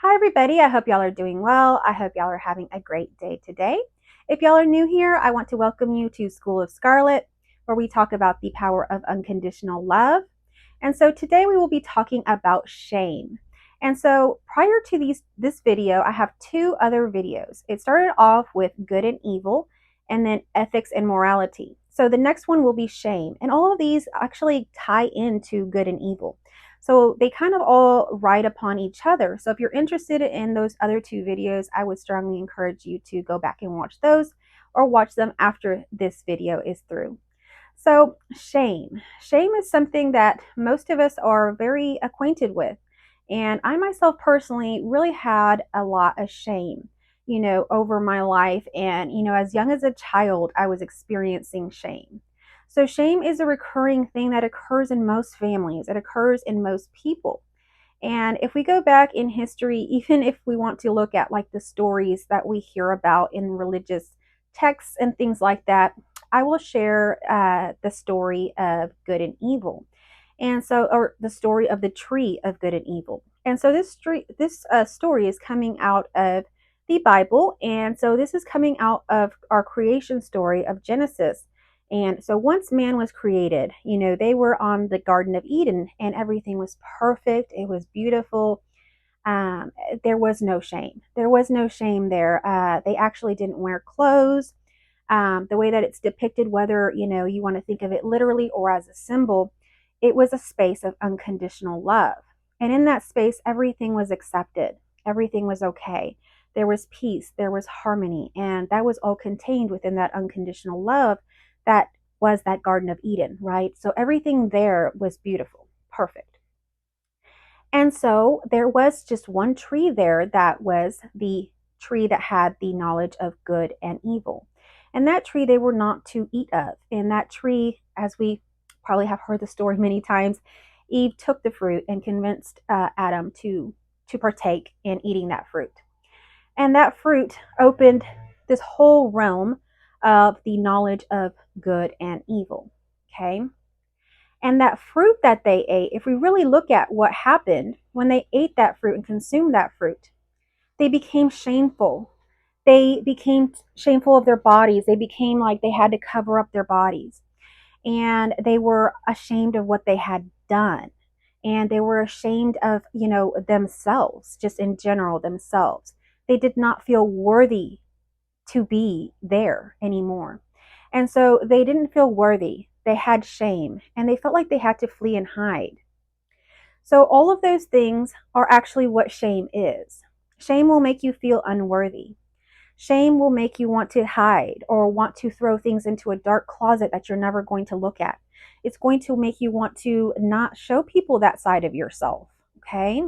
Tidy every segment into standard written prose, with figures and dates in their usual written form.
Hi, everybody. I hope y'all are doing well. I hope y'all are having a great day today. If y'all are new here, I want to welcome you to School of Scarlet, where we talk about the power of unconditional love. And so today we will be talking about shame. And so prior to this video, I have two other videos. It started off with good and evil, and then ethics and morality. So the next one will be shame. And all of these actually tie into good and evil. So they kind of all ride upon each other. So if you're interested in those other two videos, I would strongly encourage you to go back and watch those or watch them after this video is through. So, shame. Shame is something that most of us are very acquainted with. And I myself personally really had a lot of shame, over my life. And, as young as a child, I was experiencing shame. So, shame is a recurring thing that occurs in most families, it occurs in most people. And if we go back in history, even if we want to look at like the stories that we hear about in religious texts and things like that, I will share the story of good and evil. And so, or the story of the tree of good and evil. And so, this story is coming out of the Bible. And so, this is coming out of our creation story of Genesis. And so once man was created, they were on the Garden of Eden and everything was perfect. It was beautiful. Um, there was no shame. There was no shame there. They actually didn't wear clothes. The way that it's depicted, whether, you want to think of it literally or as a symbol, it was a space of unconditional love. And in that space, everything was accepted. Everything was okay. There was peace. There was harmony. And that was all contained within that unconditional love that was that Garden of Eden, right? So everything there was beautiful, perfect. And so there was just one tree there that was the tree that had the knowledge of good and evil. And that tree they were not to eat of. And that tree, as we probably have heard the story many times, Eve took the fruit and convinced Adam to partake in eating that fruit. And that fruit opened this whole realm of the knowledge of good and evil. Okay. And that fruit that they ate, if we really look at what happened when they ate that fruit and consumed that fruit, they became shameful. They became shameful of their bodies. They became like they had to cover up their bodies. And they were ashamed of what they had done. And they were ashamed of, themselves, just in general, themselves. They did not feel worthy to be there anymore. And so they didn't feel worthy. They had shame and they felt like they had to flee and hide. So all of those things are actually what shame is. Shame will make you feel unworthy. Shame will make you want to hide or want to throw things into a dark closet that you're never going to look at. It's going to make you want to not show people that side of yourself. Okay.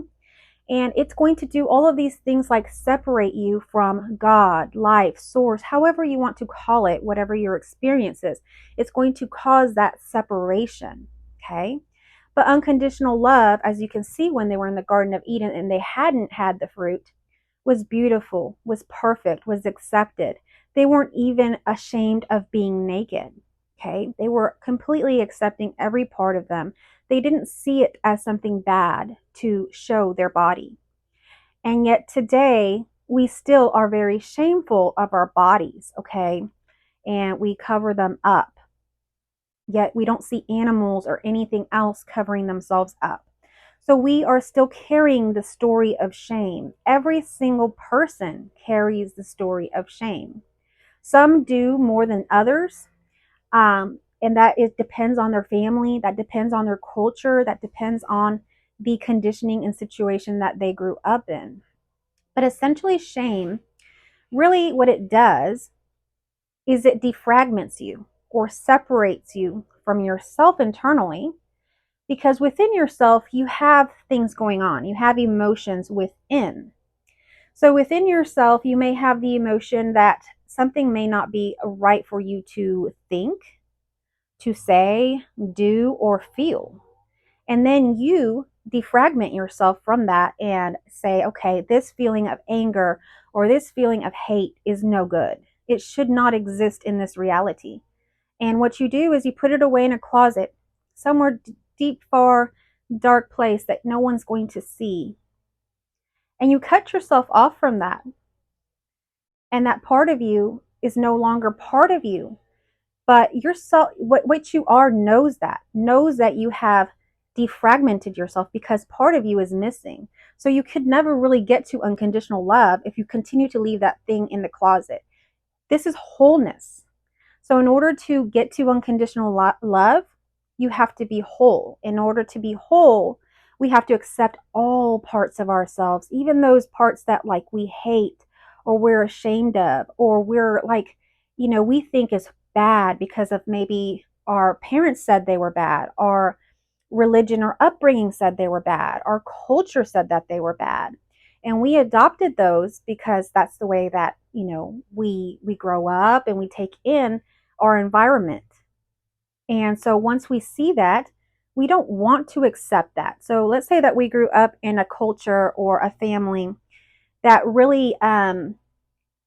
And it's going to do all of these things like separate you from God, life, source, however you want to call it, whatever your experience is. It's going to cause that separation. Okay. But unconditional love, as you can see when they were in the Garden of Eden and they hadn't had the fruit, was beautiful, was perfect, was accepted. They weren't even ashamed of being naked. Okay. They were completely accepting every part of them. They didn't see it as something bad to show their body. And yet today, we still are very shameful of our bodies, okay? And we cover them up. Yet we don't see animals or anything else covering themselves up. So we are still carrying the story of shame. Every single person carries the story of shame. Some do more than others. And that it depends on their family, that depends on their culture, that depends on the conditioning and situation that they grew up in. But essentially, shame, really what it does is it defragments you or separates you from yourself internally, because within yourself, you have things going on, you have emotions within. So within yourself, you may have the emotion that something may not be right for you to think, to say, do, or feel. And then you defragment yourself from that and say, okay, this feeling of anger or this feeling of hate is no good. It should not exist in this reality. And what you do is you put it away in a closet, somewhere deep, far, dark place that no one's going to see. And you cut yourself off from that. And that part of you is no longer part of you. But yourself, what you are, knows that you have defragmented yourself because part of you is missing. So you could never really get to unconditional love if you continue to leave that thing in the closet. This is wholeness. So, in order to get to unconditional love, you have to be whole. In order to be whole, we have to accept all parts of ourselves, even those parts that like we hate or we're ashamed of, or we're like, we think is bad because of maybe our parents said they were bad, our religion or upbringing said they were bad, our culture said that they were bad. And we adopted those because that's the way that, we grow up and we take in our environment. And so once we see that, we don't want to accept that. So let's say that we grew up in a culture or a family that really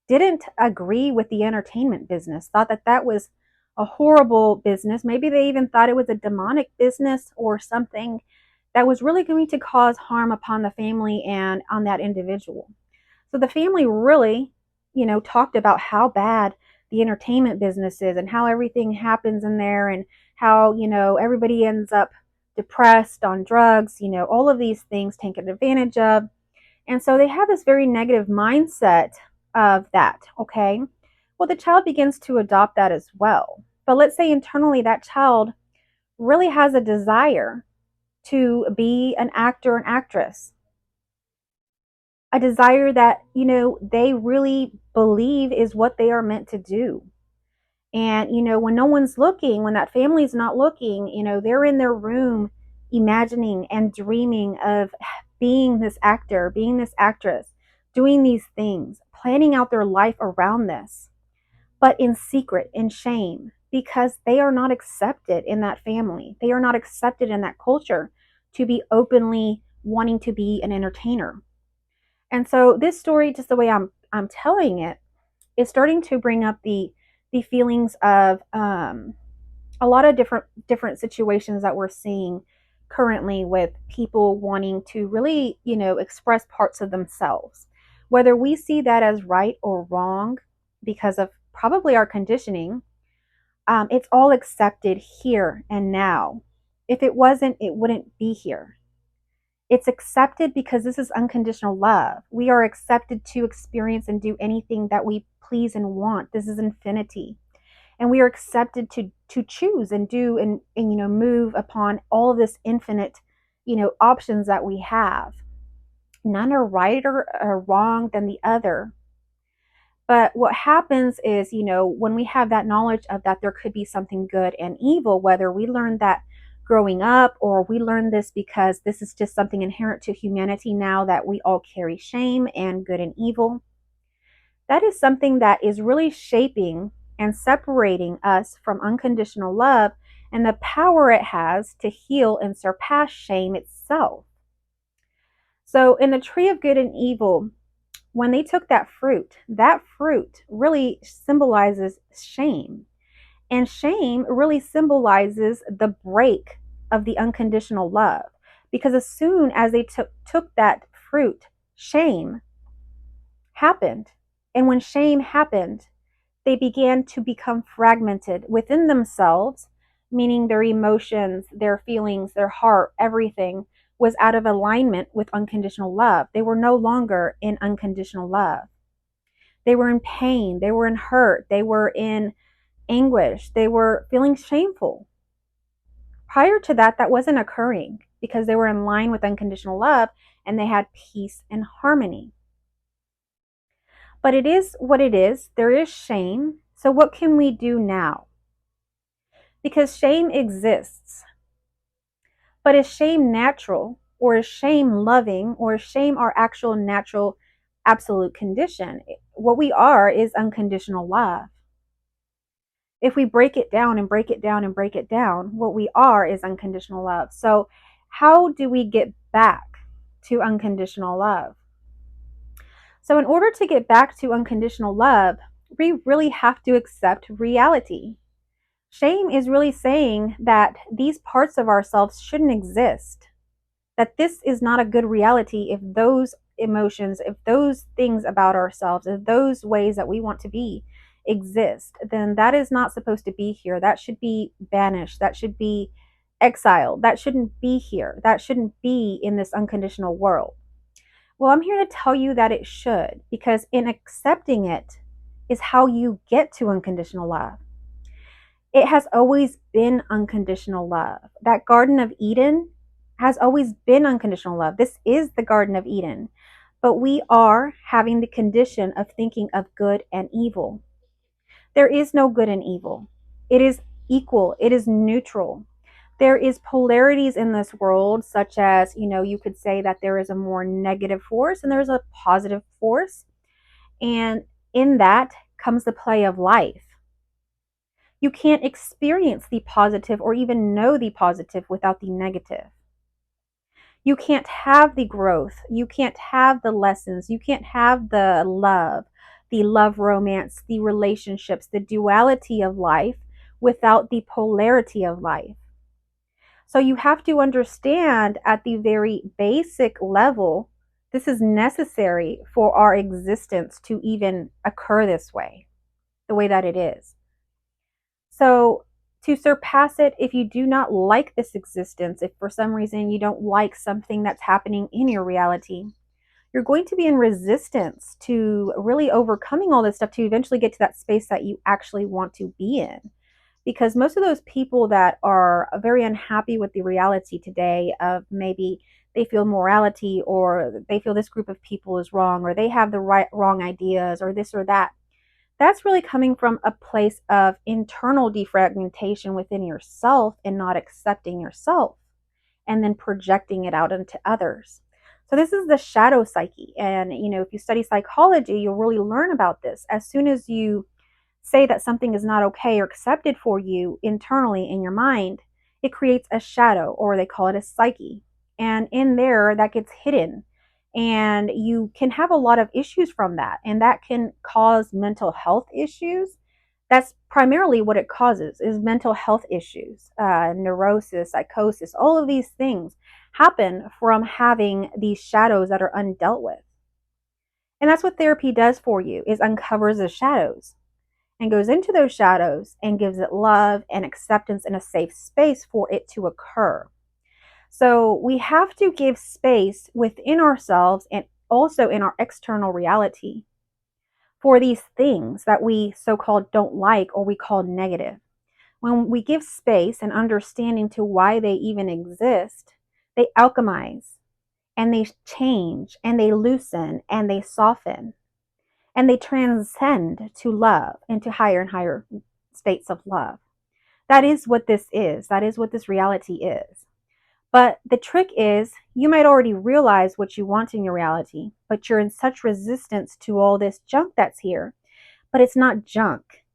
didn't agree with the entertainment business, thought that that was a horrible business. Maybe they even thought it was a demonic business or something that was really going to cause harm upon the family and on that individual. So the family really, talked about how bad the entertainment business is and how everything happens in there and how, everybody ends up depressed, on drugs, all of these things taken advantage of. And so they have this very negative mindset of that, okay? Well, the child begins to adopt that as well. But let's say internally that child really has a desire to be an actor and actress, a desire that, they really believe is what they are meant to do. And, when no one's looking, when that family's not looking, they're in their room imagining and dreaming of being this actor, being this actress, doing these things, planning out their life around this, but in secret, in shame, because they are not accepted in that family. They are not accepted in that culture to be openly wanting to be an entertainer. And so this story, just the way I'm telling it, is starting to bring up the feelings of a lot of different situations that we're seeing currently with people wanting to really, express parts of themselves. Whether we see that as right or wrong because of probably our conditioning, it's all accepted here and now. If it wasn't, it wouldn't be here. It's accepted because this is unconditional love. We are accepted to experience and do anything that we please and want. This is infinity. And we are accepted to choose and do and move upon all of this infinite, options that we have. None are right or wrong than the other. But what happens is, when we have that knowledge of that there could be something good and evil, whether we learn that growing up or we learn this because this is just something inherent to humanity now that we all carry shame and good and evil, that is something that is really shaping and separating us from unconditional love and the power it has to heal and surpass shame itself. So, in the tree of good and evil, when they took that fruit really symbolizes shame. And shame really symbolizes the break of the unconditional love. Because as soon as they took that fruit, shame happened. And when shame happened, they began to become fragmented within themselves, meaning their emotions, their feelings, their heart, everything was out of alignment with unconditional love. They were no longer in unconditional love. They were in pain, they were in hurt, they were in anguish, they were feeling shameful. Prior to that, that wasn't occurring because they were in line with unconditional love and they had peace and harmony. But it is what it is. There is shame. So, what can we do now? Because shame exists. But is shame natural? Or is shame loving? Or is shame our actual natural absolute condition? What we are is unconditional love. If we break it down and break it down and break it down, what we are is unconditional love. So, how do we get back to unconditional love? So, in order to get back to unconditional love, we really have to accept reality. Shame is really saying that these parts of ourselves shouldn't exist, that this is not a good reality emotions, if those things about ourselves, if those ways that we want to be exist, then that is not supposed to be here. That should be banished. That should be exiled. That shouldn't be here. That shouldn't be in this unconditional world. Well, I'm here to tell you that it should, because in accepting it is how you get to unconditional love. It has always been unconditional love. That Garden of Eden has always been unconditional love. This is the Garden of Eden. But we are having the condition of thinking of good and evil. There is no good and evil. It is equal. It is neutral. There is polarities in this world, such as, you could say that there is a more negative force and there's a positive force. And in that comes the play of life. You can't experience the positive or even know the positive without the negative. You can't have the growth. You can't have the lessons. You can't have the love romance, the relationships, the duality of life without the polarity of life. So you have to understand at the very basic level, this is necessary for our existence to even occur this way, the way that it is. So to surpass it, if you do not like this existence, if for some reason you don't like something that's happening in your reality, you're going to be in resistance to really overcoming all this stuff to eventually get to that space that you actually want to be in. Because most of those people that are very unhappy with the reality today of maybe they feel morality or they feel this group of people is wrong or they have the wrong ideas or this or that, that's really coming from a place of internal defragmentation within yourself and not accepting yourself and then projecting it out into others. So this is the shadow psyche. And, if you study psychology, you'll really learn about this. As soon as you say that something is not okay or accepted for you internally in your mind, it creates a shadow, or they call it a psyche. And in there, that gets hidden. And you can have a lot of issues from that. And that can cause mental health issues. That's primarily what it causes, is mental health issues, neurosis, psychosis, all of these things happen from having these shadows that are undealt with. And that's what therapy does for you, is uncovers the shadows and goes into those shadows and gives it love and acceptance and a safe space for it to occur. So we have to give space within ourselves and also in our external reality for these things that we so-called don't like or we call negative. When we give space and understanding to why they even exist, they alchemize and they change and they loosen and they soften and they transcend to love and to higher and higher states of love. That is what this is. That is what this reality is. But the trick is, you might already realize what you want in your reality, but you're in such resistance to all this junk that's here. But it's not junk.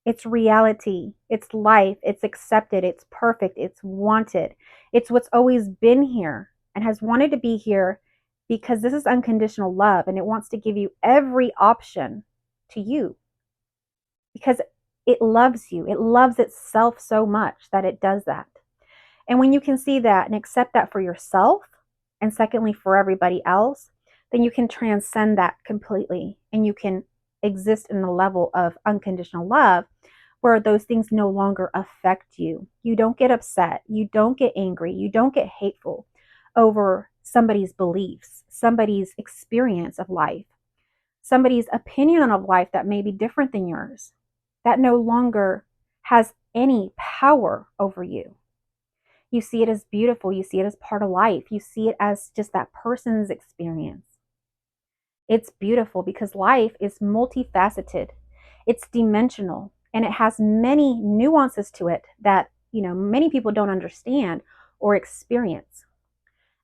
It's reality. It's life. It's accepted. It's perfect. It's wanted. It's what's always been here and has wanted to be here, because this is unconditional love and it wants to give you every option to you because it loves you. It loves itself so much that it does that. And when you can see that and accept that for yourself, and secondly, for everybody else, then you can transcend that completely and you can exist in the level of unconditional love where those things no longer affect you. You don't get upset. You don't get angry. You don't get hateful over somebody's beliefs, somebody's experience of life, somebody's opinion of life that may be different than yours. That no longer has any power over you. You see it as beautiful. You see it as part of life. You see it as just that person's experience. It's beautiful because life is multifaceted. It's dimensional and it has many nuances to it that, many people don't understand or experience.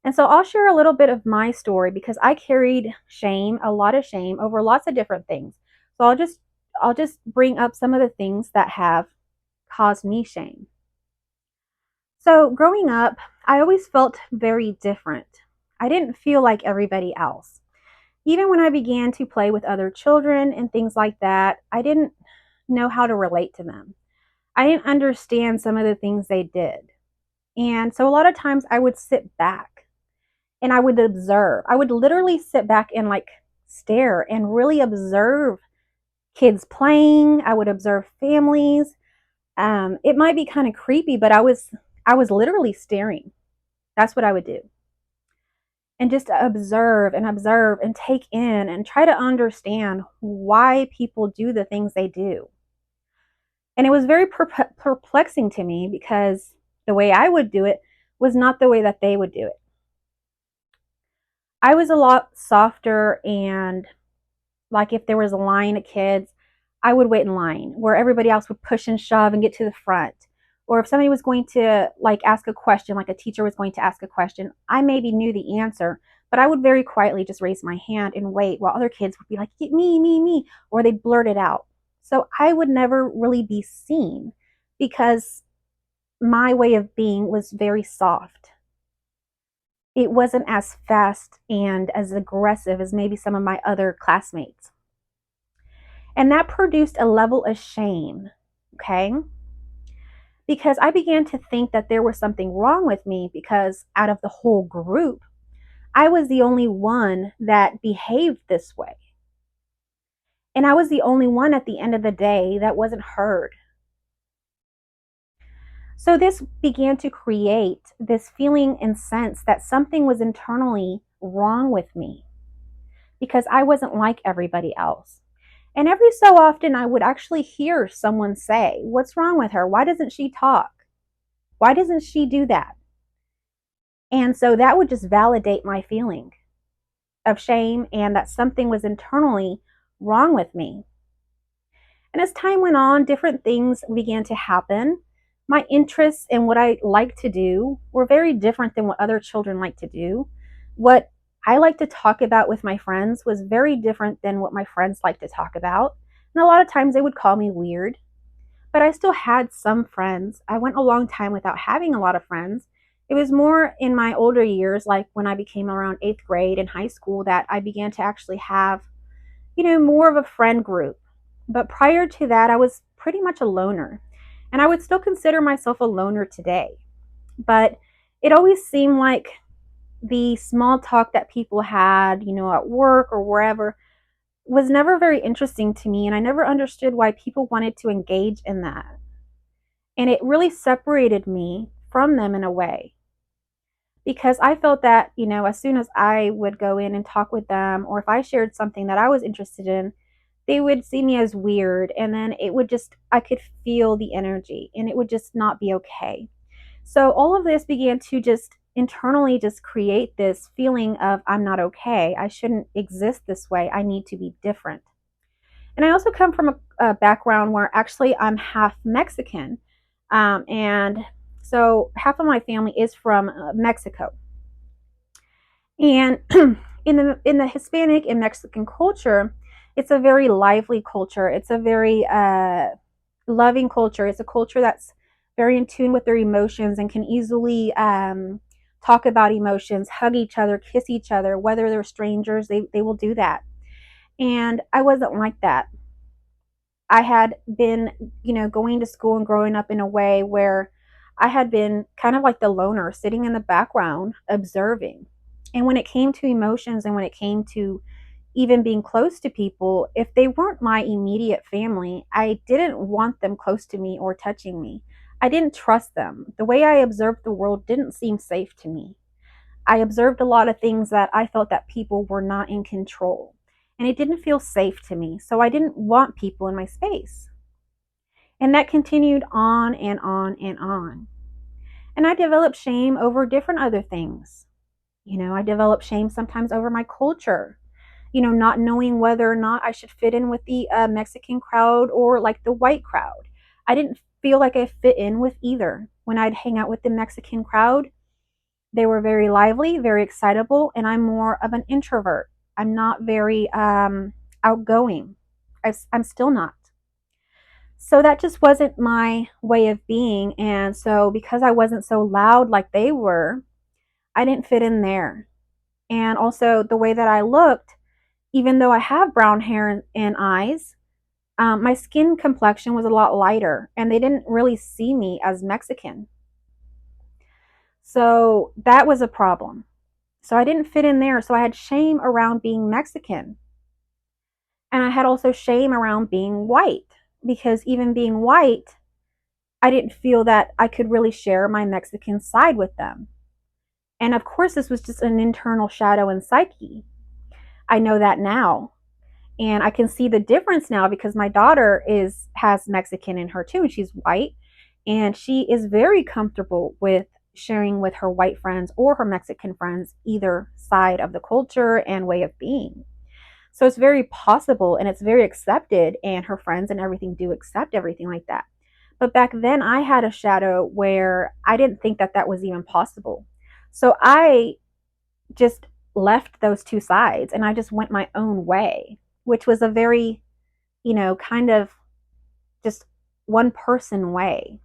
And so I'll share a little bit of my story because I carried shame, a lot of shame over lots of different things. So I'll just bring up some of the things that have caused me shame. So growing up, I always felt very different. I didn't feel like everybody else. Even when I began to play with other children and things like that, I didn't know how to relate to them. I didn't understand some of the things they did. And so a lot of times I would sit back And I would observe. I would literally sit back and like stare and really observe kids playing. I would observe families. It might be kind of creepy, but I was literally staring. That's what I would do. And just observe and take in and try to understand why people do the things they do. And it was very perplexing to me because the way I would do it was not the way that they would do it. I was a lot softer, and like if there was a line of kids, I would wait in line where everybody else would push and shove and get to the front. Or if somebody was going to like ask a question, like a teacher was going to ask a question, I maybe knew the answer, but I would very quietly just raise my hand and wait while other kids would be like, me, me, me, or they'd blurt it out. So I would never really be seen because my way of being was very soft. It wasn't as fast and as aggressive as maybe some of my other classmates. And that produced a level of shame, okay? Because I began to think that there was something wrong with me because out of the whole group, I was the only one that behaved this way. And I was the only one at the end of the day that wasn't heard. So this began to create this feeling and sense that something was internally wrong with me because I wasn't like everybody else. And every so often, I would actually hear someone say, "What's wrong with her? Why doesn't she talk? Why doesn't she do that?" And so that would just validate my feeling of shame and that something was internally wrong with me. And as time went on, different things began to happen. My interests and what I like to do were very different than what other children like to do. What I like to talk about with my friends was very different than what my friends like to talk about. And a lot of times they would call me weird, but I still had some friends. I went a long time without having a lot of friends. It was more in my older years, like when I became around eighth grade in high school, that I began to actually have, more of a friend group. But prior to that, I was pretty much a loner. And I would still consider myself a loner today. But it always seemed like the small talk that people had, at work or wherever, was never very interesting to me. And I never understood why people wanted to engage in that. And it really separated me from them in a way because I felt that, as soon as I would go in and talk with them, or if I shared something that I was interested in, they would see me as weird. And then I could feel the energy and it would just not be okay. So all of this began to just internally just create this feeling of I'm not okay. I shouldn't exist this way. I need to be different. And I also come from a background where actually I'm half Mexican. And so half of my family is from Mexico. And in the Hispanic and Mexican culture, it's a very lively culture. It's a very loving culture. It's a culture that's very in tune with their emotions and can easily talk about emotions, hug each other, kiss each other, whether they're strangers, they will do that. And I wasn't like that. I had been, going to school and growing up in a way where I had been kind of like the loner, sitting in the background, observing. And when it came to emotions and when it came to even being close to people, if they weren't my immediate family, I didn't want them close to me or touching me. I didn't trust them. The way I observed the world didn't seem safe to me. I observed a lot of things that I felt that people were not in control. And it didn't feel safe to me. So I didn't want people in my space. And that continued on and on and on. And I developed shame over different other things. I developed shame sometimes over my culture, not knowing whether or not I should fit in with the Mexican crowd or like the white crowd. I didn't feel like I fit in with either. When I'd hang out with the Mexican crowd, they were very lively, very excitable, and I'm more of an introvert. I'm not very outgoing. I'm still not. So that just wasn't my way of being. And so because I wasn't so loud like they were, I didn't fit in there. And also the way that I looked, even though I have brown hair and eyes, my skin complexion was a lot lighter and they didn't really see me as Mexican. So that was a problem. So I didn't fit in there. So I had shame around being Mexican. And I had also shame around being white because even being white, I didn't feel that I could really share my Mexican side with them. And of course, this was just an internal shadow and psyche. I know that now. And I can see the difference now because my daughter is has Mexican in her too, and she's white. And she is very comfortable with sharing with her white friends or her Mexican friends, either side of the culture and way of being. So it's very possible and it's very accepted, and her friends and everything do accept everything like that. But back then, I had a shadow where I didn't think that that was even possible. So I just left those two sides and I just went my own way, which was a very, kind of just one person way.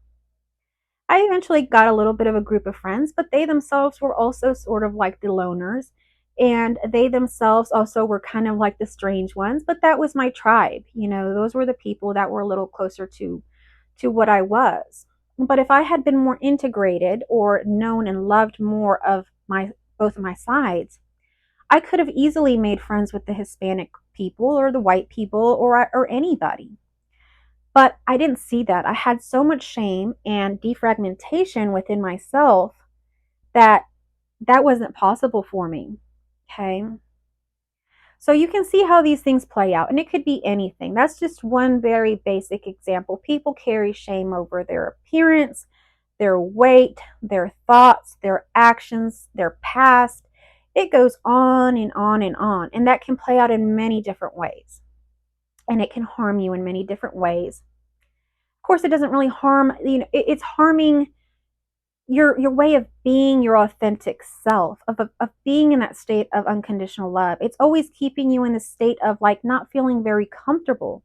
I eventually got a little bit of a group of friends, but they themselves were also sort of like the loners. And they themselves also were kind of like the strange ones, but that was my tribe. Those were the people that were a little closer to what I was. But if I had been more integrated or known and loved more of my both of my sides, I could have easily made friends with the Hispanic people or the white people or anybody. But I didn't see that. I had so much shame and defragmentation within myself that that wasn't possible for me. Okay. So you can see how these things play out, and it could be anything. That's just one very basic example. People carry shame over their appearance, their weight, their thoughts, their actions, their past. It goes on and on and on, and that can play out in many different ways, and it can harm you in many different ways. Of course, it doesn't really harm, it's harming your way of being your authentic self, of being in that state of unconditional love. It's always keeping you in the state of like not feeling very comfortable.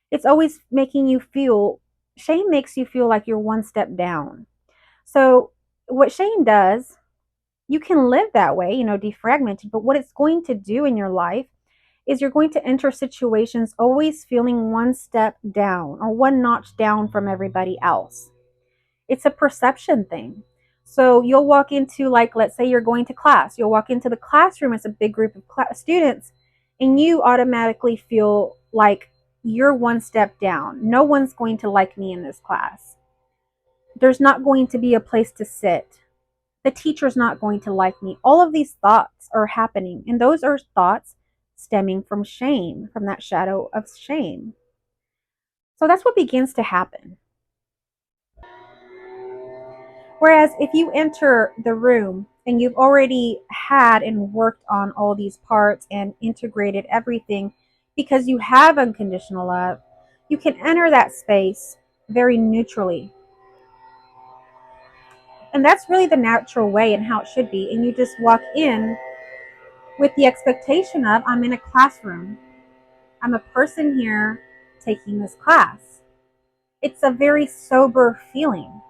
It's always making you feel, shame makes you feel like you're one step down. So what shame does, you can live that way, defragmented, but what it's going to do in your life is you're going to enter situations always feeling one step down or one notch down from everybody else. It's a perception thing. So you'll walk into, like, let's say you're going to class, you'll walk into the classroom, it's a big group of students, and you automatically feel like you're one step down. No one's going to like me in this class. There's not going to be a place to sit. The teacher's not going to like me. All of these thoughts are happening, and those are thoughts stemming from shame, from that shadow of shame. So that's what begins to happen. Whereas if you enter the room and you've already had and worked on all these parts and integrated everything because you have unconditional love, you can enter that space very neutrally. And that's really the natural way and how it should be. And you just walk in with the expectation of, I'm in a classroom. I'm a person here taking this class. It's a very sober feeling.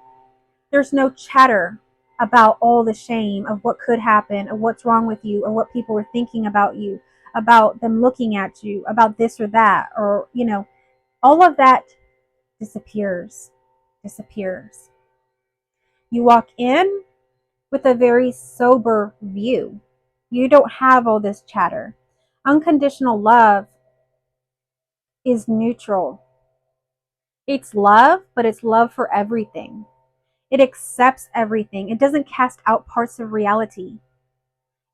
There's no chatter about all the shame of what could happen, of what's wrong with you, or what people are thinking about you, about them looking at you, about this or that, or, all of that disappears. You walk in with a very sober view. You don't have all this chatter. Unconditional love is neutral. It's love, but it's love for everything. It accepts everything. It doesn't cast out parts of reality.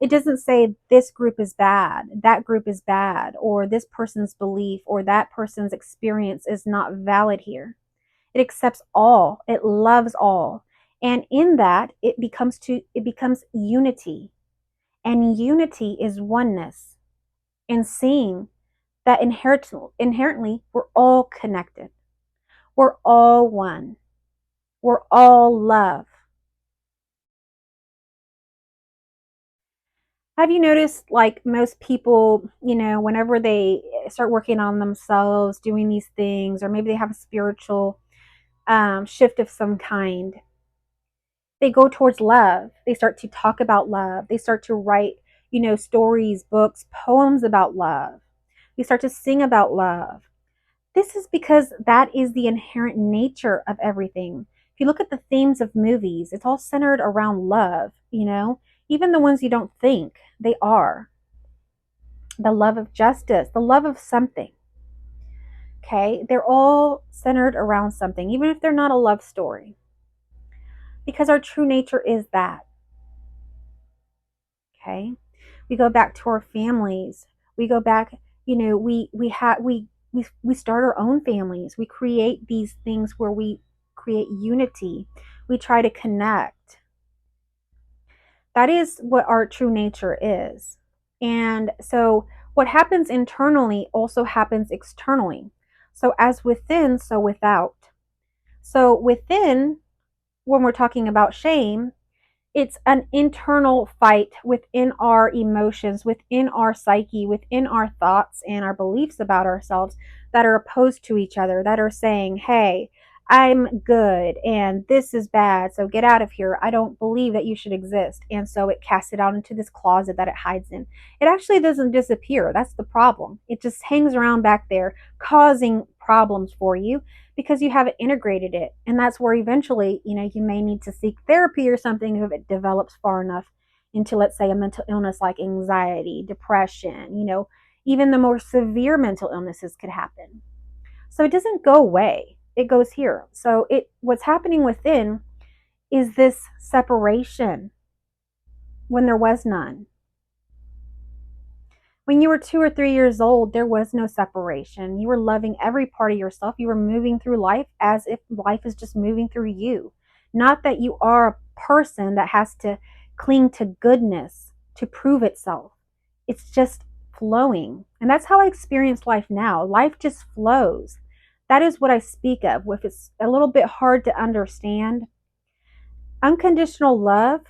It doesn't say this group is bad, that group is bad, or this person's belief or that person's experience is not valid here. It accepts all. It loves all. And in that, it becomes unity. And unity is oneness. And seeing that inherently we're all connected. We're all one. We're all love. Have you noticed, like most people, whenever they start working on themselves, doing these things, or maybe they have a spiritual shift of some kind, they go towards love. They start to talk about love. They start to write, stories, books, poems about love. They start to sing about love. This is because that is the inherent nature of everything. If you look at the themes of movies, it's all centered around love. even the ones you don't think, they are. The love of justice, the love of something. Okay, they're all centered around something, even if they're not a love story, because our true nature is that. Okay, we go back to our families. We go back, we start our own families. We create these things where we create unity. We try to connect. That is what our true nature is. And so what happens internally also happens externally. So as within, so without. So within, when we're talking about shame, it's an internal fight within our emotions, within our psyche, within our thoughts and our beliefs about ourselves that are opposed to each other, that are saying, hey, I'm good and this is bad, so get out of here. I don't believe that you should exist. And so it casts it out into this closet that it hides in. It actually doesn't disappear. That's the problem. It just hangs around back there, causing problems for you because you haven't integrated it. And that's where eventually, you may need to seek therapy or something if it develops far enough into, let's say, a mental illness like anxiety, depression, even the more severe mental illnesses could happen. So it doesn't go away. It goes here. So what's happening within is this separation when there was none. When you were 2 or 3 years old, there was no separation. You were loving every part of yourself. You were moving through life as if life is just moving through you. Not that you are a person that has to cling to goodness to prove itself. It's just flowing. And that's how I experience life now. Life just flows. That is what I speak of. If it's a little bit hard to understand, unconditional love,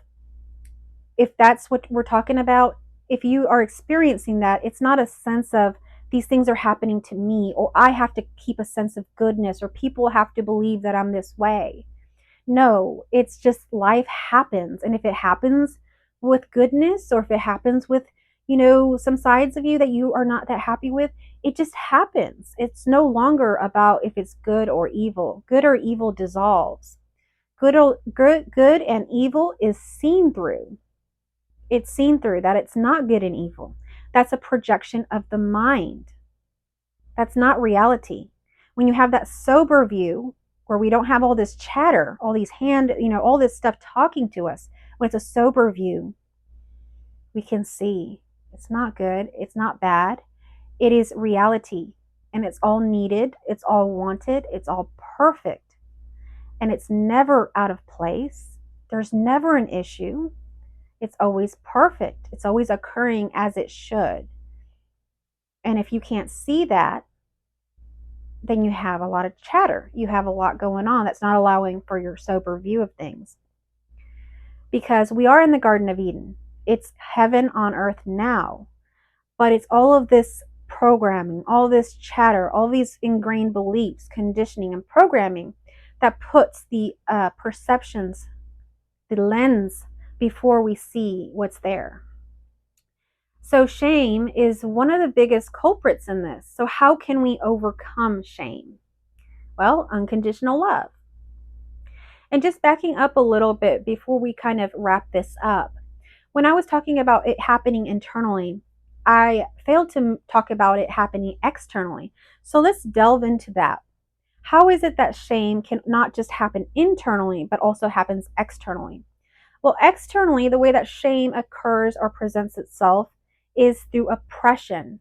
if that's what we're talking about, if you are experiencing that, it's not a sense of these things are happening to me, or I have to keep a sense of goodness, or people have to believe that I'm this way. No, it's just life happens. And if it happens with goodness, or if it happens with, some sides of you that you are not that happy with, it just happens. It's no longer about if it's good or evil. Good or evil dissolves. Good and evil is seen through. It's seen through that it's not good and evil. That's a projection of the mind. That's not reality. When you have that sober view where we don't have all this chatter, all these all this stuff talking to us, when it's a sober view, we can see it's not good, it's not bad. It is reality, and it's all needed, it's all wanted, it's all perfect, and it's never out of place. There's never an issue. It's always perfect. It's always occurring as it should. And if you can't see that, then you have a lot of chatter. You have a lot going on that's not allowing for your sober view of things. Because we are in the Garden of Eden. It's heaven on earth now. But it's all of this programming, all this chatter, all these ingrained beliefs, conditioning, and programming that puts the perceptions, the lens, before we see what's there. So shame is one of the biggest culprits in this. So how can we overcome shame? Well, unconditional love. And just backing up a little bit before we kind of wrap this up. When I was talking about it happening internally, I failed to talk about it happening externally. So let's delve into that. How is it that shame can not just happen internally, but also happens externally? Well, externally, the way that shame occurs or presents itself is through oppression.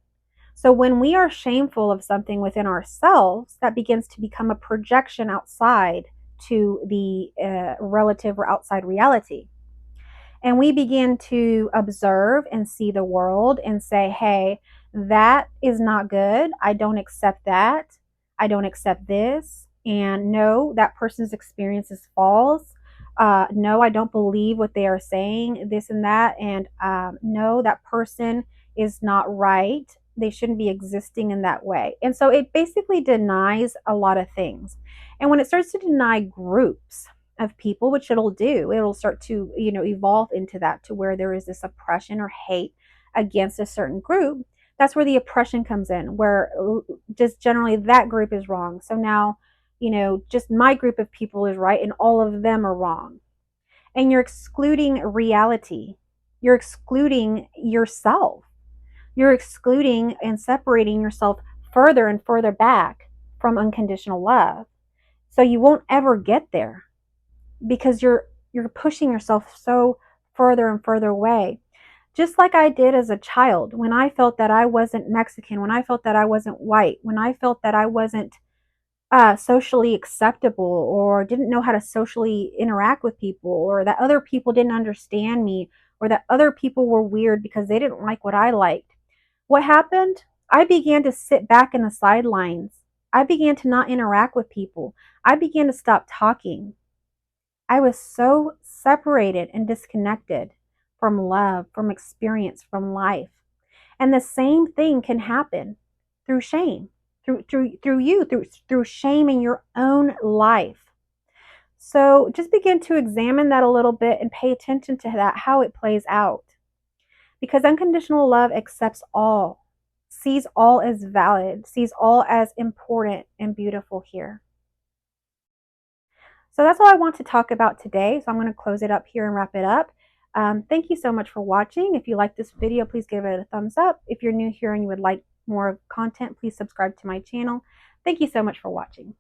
So when we are shameful of something within ourselves, that begins to become a projection outside to the relative or outside reality. And we begin to observe and see the world and say, hey, that is not good. I don't accept that. I don't accept this. And no, that person's experience is false. No, I don't believe what they are saying, this and that. And no, that person is not right. They shouldn't be existing in that way. And so it basically denies a lot of things. And when it starts to deny groups of people, which it'll start to, evolve into that, to where there is this oppression or hate against a certain group. That's where the oppression comes in, where just generally that group is wrong. So now, just my group of people is right and all of them are wrong. And you're excluding reality. you're excluding yourself. You're excluding and separating yourself further and further back from unconditional love. So you won't ever get there because you're pushing yourself so further and further away. Just like I did as a child, when I felt that I wasn't Mexican, when I felt that I wasn't white, when I felt that I wasn't socially acceptable or didn't know how to socially interact with people, or that other people didn't understand me, or that other people were weird because they didn't like what I liked. What happened? I began to sit back in the sidelines. I began to not interact with people. I began to stop talking. I was so separated and disconnected from love, from experience, from life. And the same thing can happen through shame, through shame in your own life. So just begin to examine that a little bit and pay attention to that, how it plays out. Because unconditional love accepts all, sees all as valid, sees all as important and beautiful here. So that's all I want to talk about today. So I'm going to close it up here and wrap it up. Thank you so much for watching. If you like this video, please give it a thumbs up. If you're new here and you would like more content, please subscribe to my channel. Thank you so much for watching.